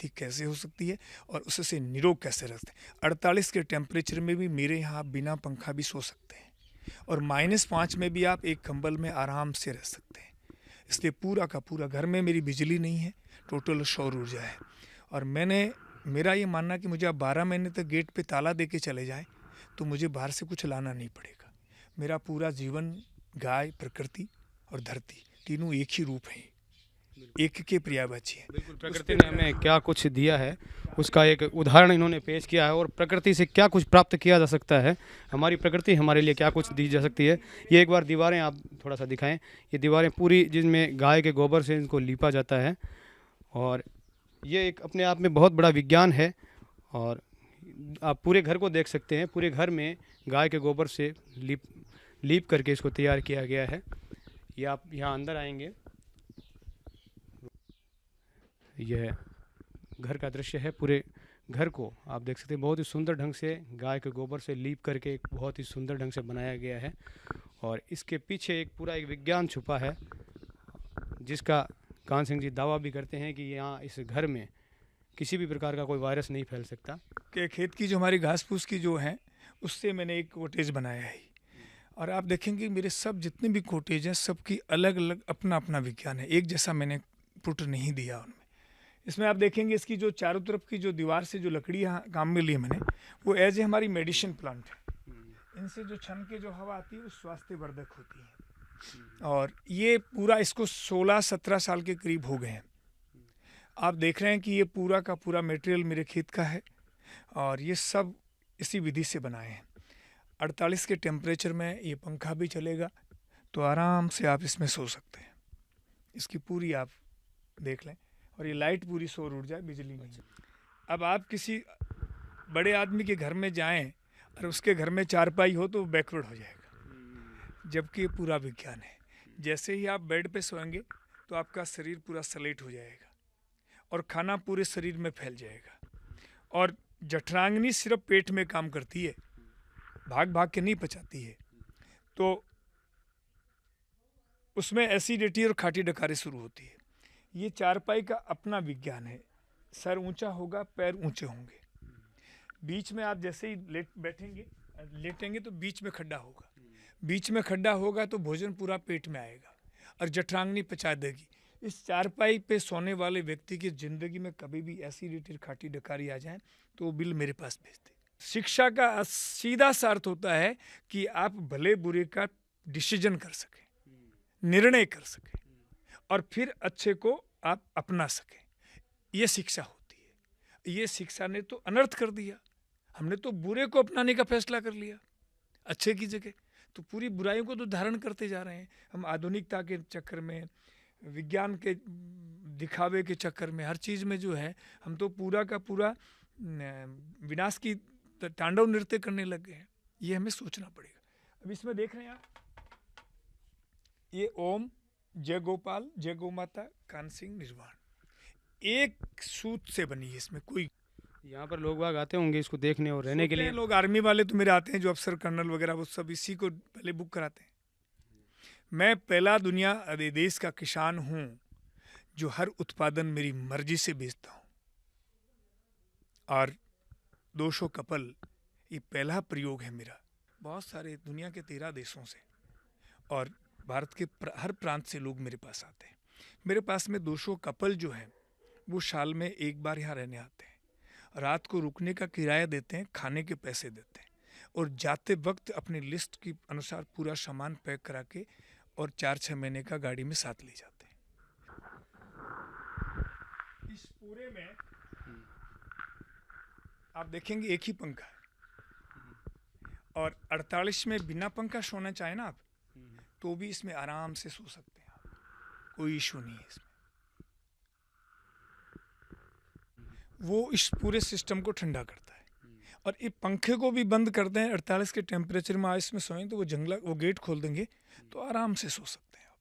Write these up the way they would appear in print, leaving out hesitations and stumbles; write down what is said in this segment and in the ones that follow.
खेती कैसे हो सकती है और उससे निरोग कैसे रखते हैं। 48 के टेम्परेचर में भी मेरे यहाँ आप बिना पंखा भी सो सकते हैं और -5 में भी आप एक कंबल में आराम से रह सकते हैं। इसलिए पूरा का पूरा घर में मेरी बिजली नहीं है, टोटल सौर ऊर्जा है। और मेरा ये मानना कि मुझे आप 12 महीने तक गेट पे ताला दे के चले जाएँ तो मुझे बाहर से कुछ लाना नहीं पड़ेगा। मेरा पूरा जीवन गाय, प्रकृति और धरती तीनों एक ही रूप हैं, एक के पर्यायवाची है। बिल्कुल, प्रकृति ने हमें क्या कुछ दिया है उसका एक उदाहरण इन्होंने पेश किया है और प्रकृति से क्या कुछ प्राप्त किया जा सकता है, हमारी प्रकृति हमारे लिए क्या कुछ दी जा सकती है। ये एक बार दीवारें आप थोड़ा सा दिखाएं। ये दीवारें पूरी जिसमें गाय के गोबर से इनको लीपा जाता है और ये एक अपने आप में बहुत बड़ा विज्ञान है। और आप पूरे घर को देख सकते हैं, पूरे घर में गाय के गोबर से लीप करके इसको तैयार किया गया है। ये आप यहाँ अंदर आएंगे, यह घर का दृश्य है। पूरे घर को आप देख सकते हैं, बहुत ही सुंदर ढंग से गाय के गोबर से लीप करके एक बहुत ही सुंदर ढंग से बनाया गया है। और इसके पीछे एक पूरा एक विज्ञान छुपा है जिसका कान सिंह जी दावा भी करते हैं कि यहाँ इस घर में किसी भी प्रकार का कोई वायरस नहीं फैल सकता। कि खेत की जो हमारी घास फूस की जो है उससे मैंने एक कॉटेज बनाया है। और आप देखेंगे मेरे सब जितने भी कॉटेज हैं सबकी अलग अलग अपना अपना विज्ञान है, एक जैसा मैंने पुट नहीं दिया उनमें। इसमें आप देखेंगे इसकी जो चारों तरफ की जो दीवार से जो लकड़ी यहाँ काम में ली मैंने, वो एज ए हमारी मेडिसिन प्लांट है। इनसे जो छन के जो हवा आती है वो स्वास्थ्यवर्धक होती है। और ये पूरा इसको 16-17 साल के करीब हो गए हैं। आप देख रहे हैं कि ये पूरा का पूरा मटेरियल मेरे खेत का है और ये सब इसी विधि से बनाए हैं। 48 के टेम्परेचर में ये पंखा भी चलेगा तो आराम से आप इसमें सो सकते हैं। इसकी पूरी आप देख लें। और ये लाइट पूरी सौर ऊर्जा है, बिजली नहीं। अब आप किसी बड़े आदमी के घर में जाएं और उसके घर में चारपाई हो तो वो बैकवर्ड हो जाएगा, जबकि ये पूरा विज्ञान है। जैसे ही आप बेड पे सोएंगे तो आपका शरीर पूरा सलेट हो जाएगा और खाना पूरे शरीर में फैल जाएगा। और जठरांगनी सिर्फ पेट में काम करती है, भाग भाग के नहीं पचाती है। तो उसमें एसिडिटी और खाटी डकारें शुरू होती है। ये चारपाई का अपना विज्ञान है। सर ऊंचा होगा, पैर ऊंचे होंगे। बीच में आप जैसे ही लेटेंगे तो बीच में खड्डा होगा। बीच में खड्डा होगा तो भोजन पूरा पेट में आएगा और जठरांगनी पचा देगी। इस चारपाई पे सोने वाले व्यक्ति की ज़िंदगी में कभी भी एसिडिटी खाटी डकारी आ जाए तो वो बिल मेरे पास भेज दे। शिक्षा का सीधा सा अर्थ होता है कि आप भले बुरे का डिसीजन कर सकें, निर्णय कर सकें और फिर अच्छे को आप अपना सकें। ये शिक्षा होती है। ये शिक्षा ने तो अनर्थ कर दिया। हमने तो बुरे को अपनाने का फैसला कर लिया अच्छे की जगह, तो पूरी बुराइयों को तो धारण करते जा रहे हैं। हम आधुनिकता के चक्कर में, विज्ञान के दिखावे के चक्कर में, हर चीज़ में जो है हम तो पूरा का पूरा विनाश की तांडव नृत्य करने लग गए हैं। ये हमें सोचना पड़ेगा। अब इसमें देख रहे हैं आप, ये ओम, जय गोपाल, जय गौ माता, कान सिंह, निर्वाण, एक सूत से बनी है। इसमें कोई, यहाँ पर लोग बाग आते होंगे इसको देखने और रहने के लिए। लोग आर्मी वाले तो मेरे आते हैं जो अफसर कर्नल वगैरह, वो सब इसी को पहले बुक कराते हैं। मैं पहला दुनिया देश का किसान हूँ जो हर उत्पादन मेरी मर्जी से बेचता हूँ। और 200 कपल ये पहला प्रयोग है मेरा। बहुत सारे दुनिया के 13 देशों से और भारत के हर प्रांत से लोग मेरे पास आते हैं। मेरे पास में 200 कपल जो हैं वो साल में एक बार यहाँ रहने आते हैं। रात को रुकने का किराया देते हैं, खाने के पैसे देते हैं और जाते वक्त अपनी लिस्ट के अनुसार पूरा सामान पैक करा के और 4-6 महीने का गाड़ी में साथ ले जाते हैं। इस पूरे में आप देखेंगे एक ही पंखा है और 48 में बिना पंखा सोना चाहे ना आप तो भी इसमें आराम से सो सकते हैं आप, कोई इशू नहीं है इसमें। वो इस पूरे सिस्टम को ठंडा करता है। और ये पंखे को भी बंद करते हैं 48 के टेम्परेचर में। इसमें सोएं तो वो गेट खोल देंगे तो आराम से सो सकते हैं आप।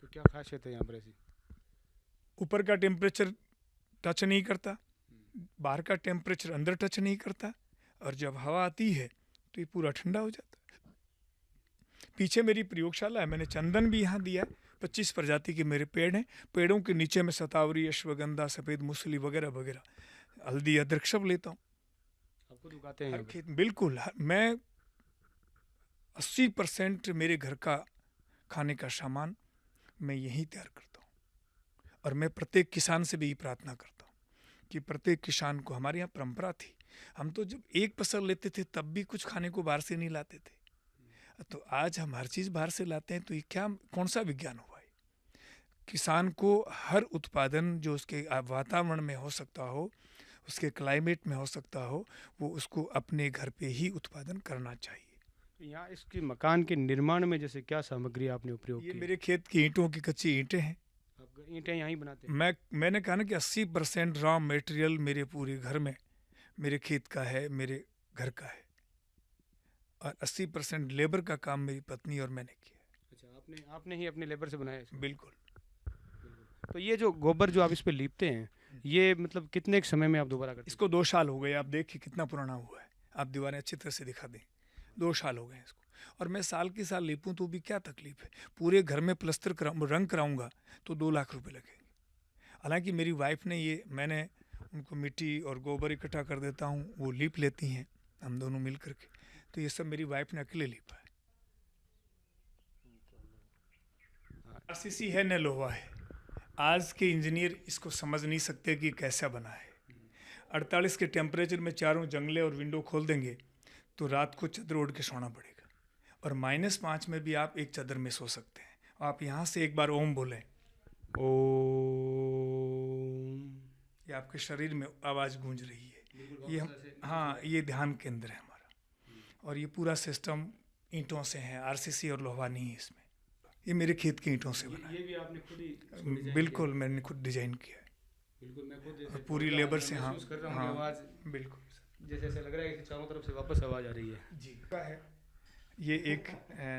तो क्या खासियत है यहाँ पर ऐसी? ऊपर का टेम्परेचर टच नहीं करता, बाहर का टेम्परेचर अंदर टच नहीं करता और जब हवा आती है तो ये पूरा ठंडा हो जाता है। पीछे मेरी प्रयोगशाला है, मैंने चंदन भी यहाँ दिया है, 25 प्रजाति के मेरे पेड़ हैं। पेड़ों के नीचे में शतावरी, अश्वगंधा, सफ़ेद मूसली वगैरह वगैरह, हल्दी, अदरक सब लेता हूँ। आप खुद उगाते हैं हर यहाँ पे? खेत बिल्कुल मैं 80% मेरे घर का खाने का सामान मैं यहीं तैयार करता हूँ। और मैं प्रत्येक किसान से भी ये प्रार्थना करता हूँ कि प्रत्येक किसान को, हमारे यहाँ परंपरा थी, हम तो जब एक फसल लेते थे तब भी कुछ खाने को बाहर से नहीं लाते थे। तो आज हम हर चीज़ बाहर से लाते हैं, तो ये क्या, कौन सा विज्ञान हुआ है? किसान को हर उत्पादन जो उसके वातावरण में हो सकता हो, उसके क्लाइमेट में हो सकता हो, वो उसको अपने घर पे ही उत्पादन करना चाहिए। तो यहाँ इसके मकान के निर्माण में जैसे क्या सामग्री आपने उपयोग ये की? मेरे खेत की ईंटों की कच्ची ईंटें हैं। आप ईंटें यहाँ ही बनाते हैं? मैंने कहा ना कि 80% रॉ मटेरियल मेरे पूरे घर में मेरे खेत का है, मेरे घर का है, और 80% लेबर का काम मेरी पत्नी और मैंने किया अच्छा, आपने ही अपने लेबर से बनाया इसको? है। बिल्कुल। तो ये जो गोबर जो आप इस पे लीपते हैं, ये मतलब कितने समय में आप दोबारा करते हैं? इसको 2 साल हो गए, आप देखिए कितना पुराना हुआ है। आप दीवारें अच्छी तरह से दिखा दें, 2 साल हो गए हैं इसको। और मैं साल के साल लीपूं तो भी क्या तकलीफ है? पूरे घर में प्लस्तर रंग कराऊंगा तो 2 लाख रुपए लगेंगे। हालांकि मेरी वाइफ ने ये, मैंने उनको मिट्टी और गोबर इकट्ठा कर देता हूँ, वो लीप लेती हैं, हम दोनों मिल करके। तो ये सब मेरी वाइफ ने अकेले लीपा है। आरसीसी है न लोहा है। आज के इंजीनियर इसको समझ नहीं सकते कि कैसा बना है। 48 के टेम्परेचर में चारों जंगले और विंडो खोल देंगे तो रात को चादर ओढ़ के सोना पड़ेगा, और -5 में भी आप एक चादर में सो सकते हैं। आप यहाँ से एक बार ओम बोलें, ओम। ये आपके शरीर में आवाज़ गूंज रही है। ये हम, हाँ, ये ध्यान केंद्र है हमारा। और ये पूरा सिस्टम ईंटों से है, आरसीसी और लोहा नहीं है इसमें। ये मेरे खेत की ईंटों से बना ये भी आपने खुद ही है। बिल्कुल, मैंने खुद डिजाइन किया है। बिल्कुल, मैं खुद और पूरी लेबर से, हाँ महसूस कर रहा हूँ कि हाँ, आवाज़ बिल्कुल जैसे ऐसे लग रहा है कि चारों तरफ से वापस आवाज़ आ रही है। जी का है। ये एक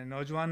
नौजवान